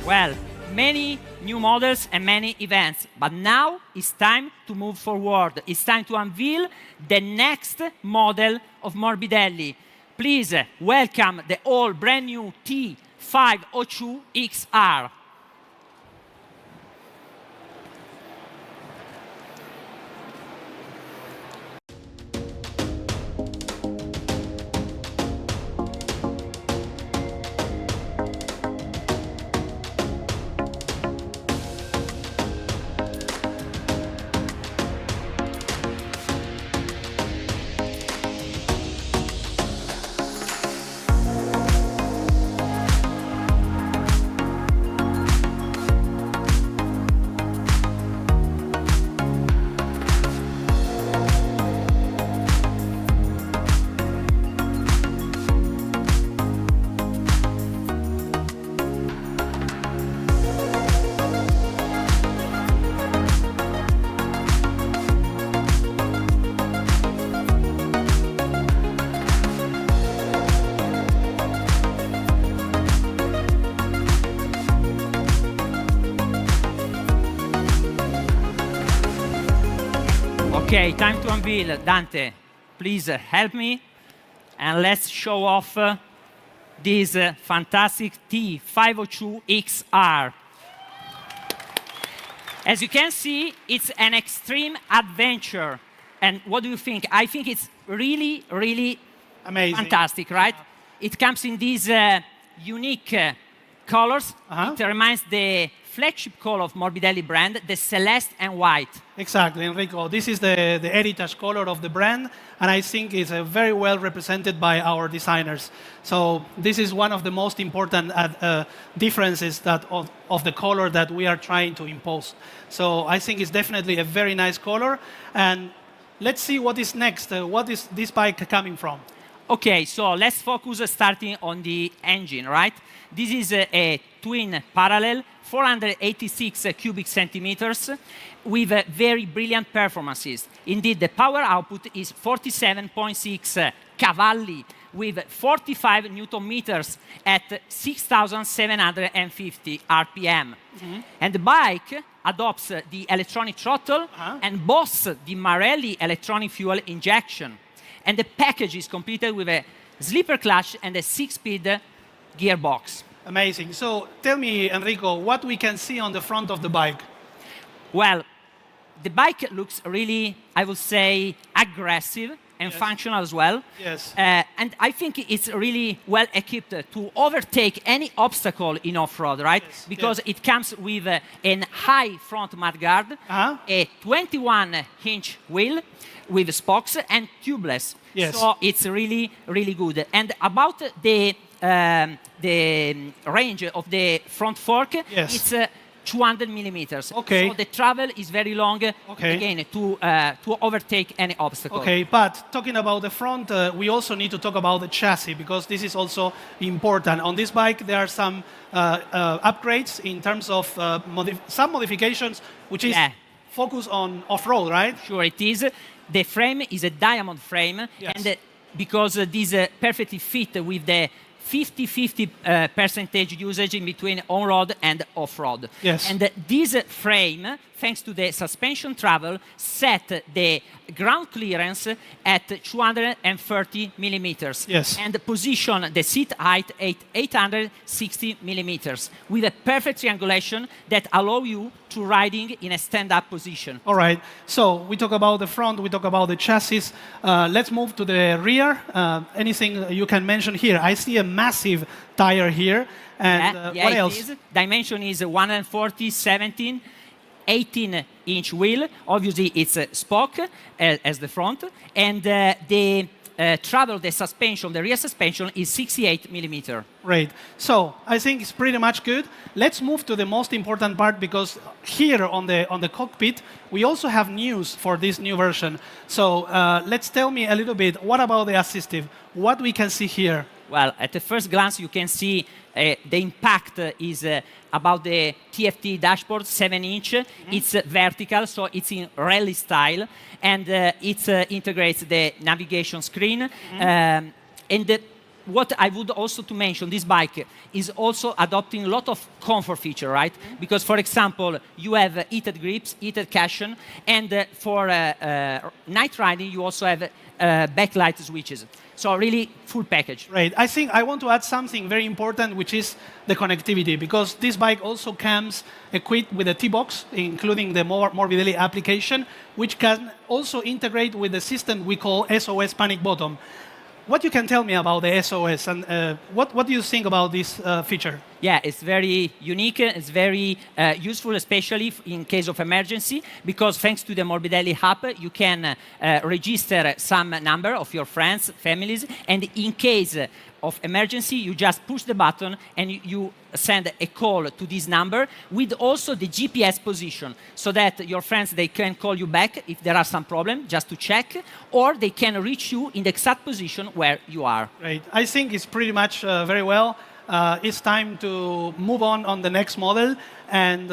Well, many new models and many events, but now it's time to move forward. It's time to unveil the next model of Morbidelli. Please welcome the all brand new T502XR. Okay, time to unveil. Dante, please help me, and let's show off this fantastic T502XR. As you can see, it's an extreme adventure. And what do you think? I think it's really, really amazing, fantastic, right? It comes in these unique colors. It reminds the flagship color of Morbidelli brand, the celeste and white. Exactly, Enrico. This is the heritage color of the brand, and I think it's very well represented by our designers. So this is one of the most important differences of the color that we are trying to impose. So I think it's definitely a very nice color. And let's see what is next. What is this bike coming from? Okay, so let's focus starting on the engine, right? This is a twin parallel, 486 cubic centimeters with very brilliant performances. Indeed, the power output is 47.6 cavalli with 45 Newton meters at 6,750 RPM. And the bike adopts the electronic throttle and boasts the Marelli electronic fuel injection. And the package is completed with a slipper clutch and a 6-speed gearbox. Amazing. So tell me, Enrico, what we can see on the front of the bike? Well, the bike looks really, I would say, aggressive and functional as well. Yes. And I think it's really well equipped to overtake any obstacle in off-road, right? Yes. Because it comes with a high front mudguard, a 21-inch wheel with spokes and tubeless. Yes. So it's really, really good. And about the range of the front fork, it's 200 millimeters. Okay. So the travel is very long, again, to overtake any obstacle. Okay, but talking about the front, we also need to talk about the chassis, because this is also important. On this bike, there are some upgrades in terms of some modifications, which is focused on off-road, right? Sure, it is. The frame is a diamond frame, and because this perfectly fit with the 50-50 percentage usage in between on-road and off-road. Yes. And this frame, thanks to the suspension travel, set the ground clearance at 230 millimeters. Yes. And position the seat height at 860 millimeters with a perfect triangulation that allow you to riding in a stand-up position. All right. So we talk about the front, we talk about the chassis. Let's move to the rear. Anything you can mention here? I see a massive tire here. And what else? It is. Dimension is 140, 17, 18-inch wheel. Obviously, it's a spoke as the front. And the travel, the suspension, the rear suspension is 68 millimeter. Great. So I think it's pretty much good. Let's move to the most important part, because here on the cockpit, we also have news for this new version. So let's tell me a little bit, what about the assistive? What we can see here? Well, at the first glance, you can see the impact is about the TFT dashboard, 7-inch. It's vertical, so it's in rally style, and it integrates the navigation screen. And what I would also to mention, this bike is also adopting a lot of comfort feature, right? Because, for example, you have heated grips, heated cushion, and for night riding, you also have backlight switches. So really full package. Right. I think I want to add something very important, which is the connectivity, because this bike also comes equipped with a T-Box, including the Morbidelli application, which can also integrate with the system we call SOS Panic Button. What you can tell me about the SOS, and what do you think about this feature? Yeah, it's very unique. It's very useful, especially in case of emergency, because thanks to the Morbidelli app, you can register some number of your friends, families, and in case of emergency, you just push the button and you send a call to this number with also the GPS position, so that your friends, they can call you back if there are some problem, just to check, or they can reach you in the exact position where you are. Right. I think it's pretty much very well. It's time to move on the next model, and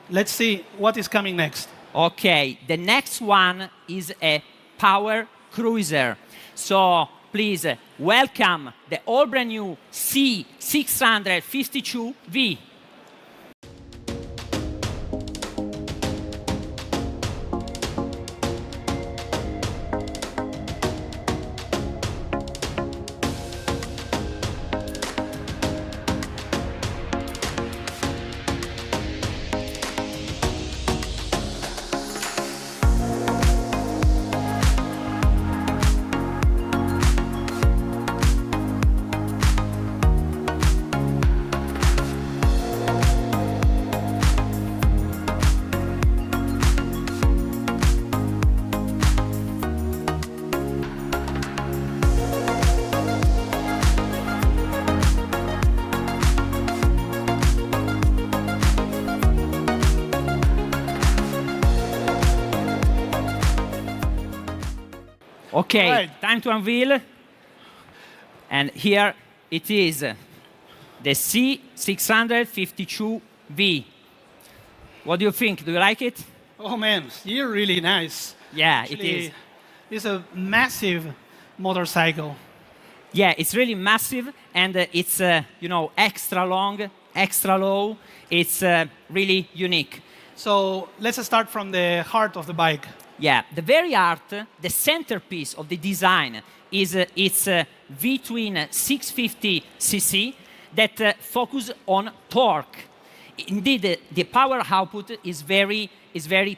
let's see what is coming next. Okay, the next one is a power cruiser. So please welcome the all brand new C652V. Okay, right. Time to unveil. And here it is, the C652V. What do you think? Do you like it? Oh man, you're really nice. Yeah, Actually, it is. It's a massive motorcycle. Yeah, it's really massive, and it's extra long, extra low. It's really unique. So let's start from the heart of the bike. Yeah, the very heart, the centerpiece of the design is its V-twin 650cc that focus on torque. Indeed, the power output is very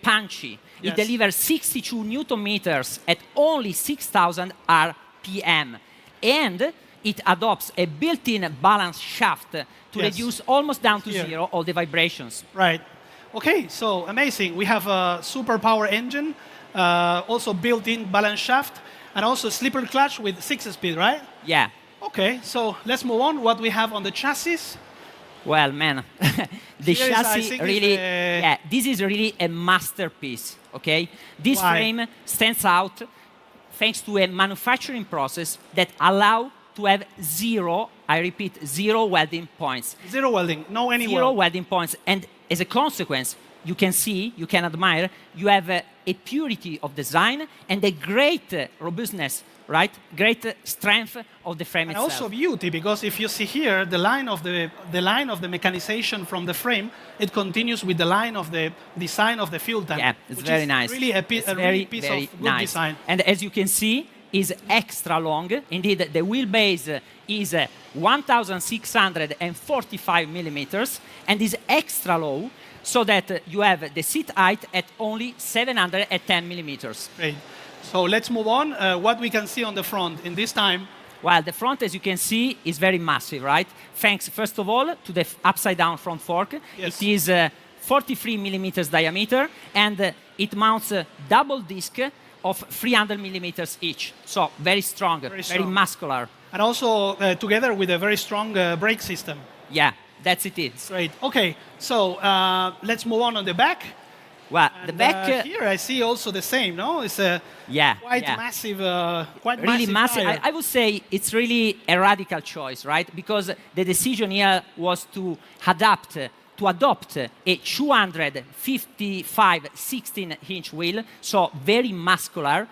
punchy. Yes. It delivers 62 Newton meters at only 6,000 RPM, and it adopts a built-in balance shaft to Yes. reduce almost down to Here. zero all the vibrations. Right. Okay, so amazing. We have a super power engine, also built-in balance shaft, and also slipper clutch with 6-speed, right? Yeah. Okay, so let's move on. What we have on the chassis? Well, man, the Here is, I chassis think, really, is yeah, this is really a masterpiece, okay? This Why? frame stands out thanks to a manufacturing process that allow to have zero, I repeat, zero welding points. Zero welding, no any Zero weld. welding points. And as a consequence, you can see, you can admire, you have a purity of design and a great robustness, right? Great strength of the frame And itself. also beauty, because if you see here, the line of the mechanization from the frame, it continues with the line of the design of the fuel tank. Yeah, it's which very is nice. Really a It's really piece very of good nice. design. And as you can see, is extra long. Indeed, the wheelbase is 1,645 millimeters and is extra low, so that you have the seat height at only 710 millimeters. Great. So let's move on. What we can see on the front in this time. Well, the front, as you can see, is very massive, right? Thanks, first of all, to the upside-down front fork. Yes. It is 43 millimeters diameter, and it mounts a double disc of 300 millimeters each. So very strong, very strong. muscular. And also together with a very strong brake system. Yeah, that's it is. Great. Okay, so let's move on the back. Well, And, the back, here I see also the same, no? It's a yeah, quite yeah. massive, quite Really massive. tire. I would say it's really a radical choice, right? Because the decision here was to adopt a 255 16-inch wheel, so very muscular,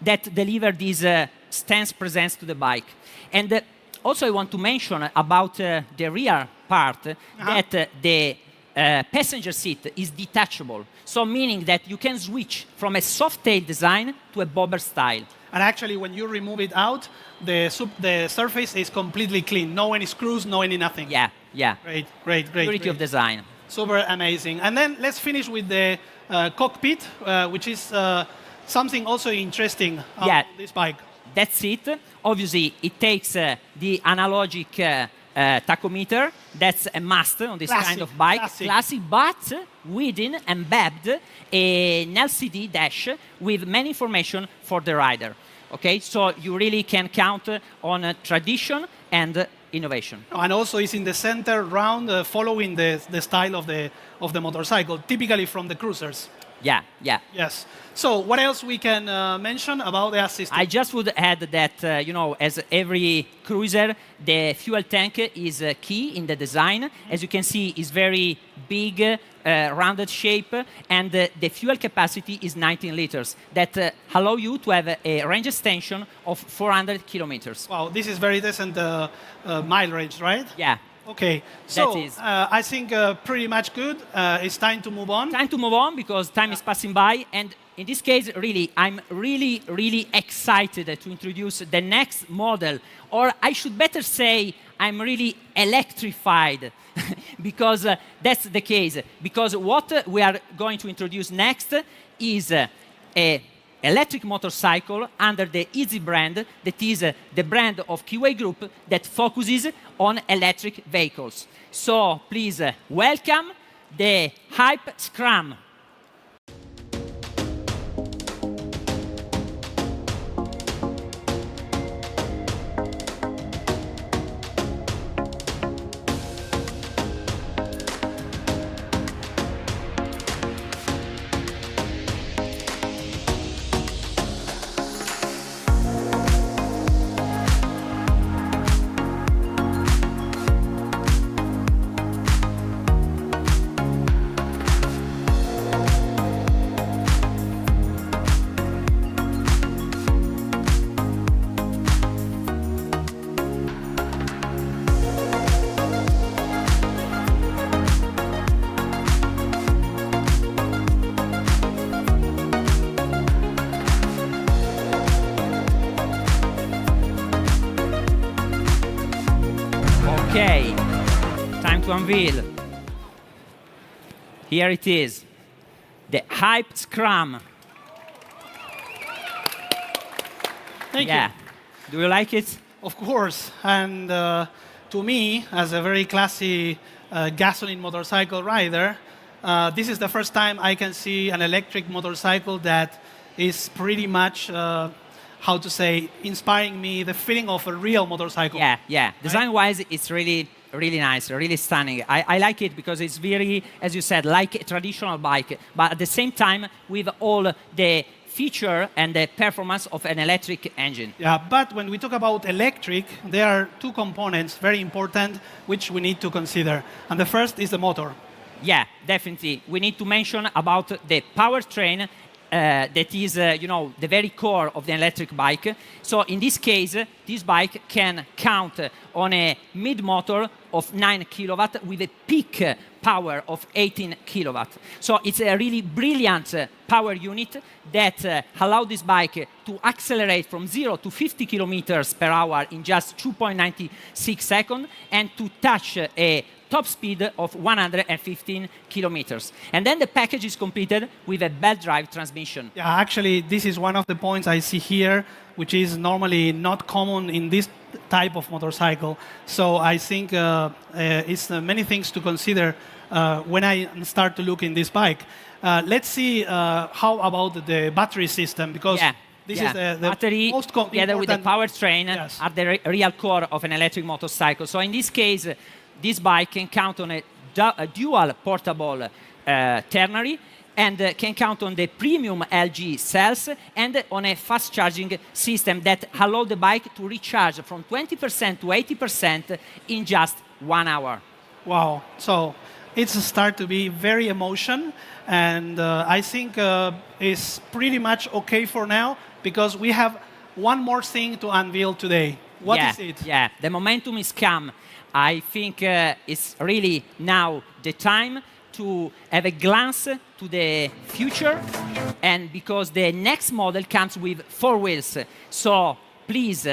that deliver this stance presents to the bike. And also I want to mention about the rear part that the passenger seat is detachable. So meaning that you can switch from a soft tail design to a bobber style. And actually, when you remove it out, the surface is completely clean. No any screws, no any nothing. Yeah, yeah. Great. Purity of design. Super amazing. And then let's finish with the cockpit, which is something also interesting on this bike. That's it. Obviously, it takes the analogic tachometer. That's a must on this kind of bike. Classic, but within embedded an LCD dash with many information for the rider. Okay, so you really can count on tradition and innovation. And also it's in the center round, following the style of the motorcycle, typically from the cruisers. Yeah. Yes. So what else we can mention about the assistant? I just would add that, as every cruiser, the fuel tank is key in the design. As you can see, it's very big, rounded shape, and the fuel capacity is 19 liters. That allow you to have a range extension of 400 kilometers. Wow, this is very decent mile range, right? Yeah. Okay, so I think pretty much good. It's time to move on. Time to move on because time is passing by, and in this case, really, I'm really excited to introduce the next model, or I should better say, I'm really electrified because that's the case. Because what we are going to introduce next is a electric motorcycle under the Easy brand, that is the brand of Keyway Group that focuses on electric vehicles. So please welcome the Hype Scrum. Okay, time to unveil. Here it is, the Hype Scrum. Thank you. Do you like it? Of course. And to me, as a very classy gasoline motorcycle rider, this is the first time I can see an electric motorcycle that is pretty much, how to say, inspiring me the feeling of a real motorcycle. Yeah. Right? Design-wise, it's really nice, really stunning. I like it because it's very, as you said, like a traditional bike, but at the same time with all the feature and the performance of an electric engine. Yeah, but when we talk about electric, there are two components very important which we need to consider. And the first is the motor. Yeah, definitely. We need to mention about the powertrain that is, the very core of the electric bike. So in this case, this bike can count on a mid-motor of 9 kilowatt with a peak power of 18 kilowatt. So it's a really brilliant power unit that allows this bike to accelerate from 0 to 50 kilometers per hour in just 2.96 seconds and to touch a top speed of 115 kilometers. And then the package is completed with a belt drive transmission. Yeah, actually, this is one of the points I see here, which is normally not common in this type of motorcycle. So I think it's many things to consider when I start to look in this bike. Let's see how about the battery system, because this is the battery most together with the powertrain are the real core of an electric motorcycle. So in this case, this bike can count on a dual portable ternary and can count on the premium LG cells and on a fast charging system that allows the bike to recharge from 20% to 80% in just 1 hour. Wow. So it's start to be very emotion, and I think it's pretty much okay for now, because we have one more thing to unveil today. What is it? Yeah, the momentum is come. I think it's really now the time to have a glance to the future, and because the next model comes with 4 wheels. So please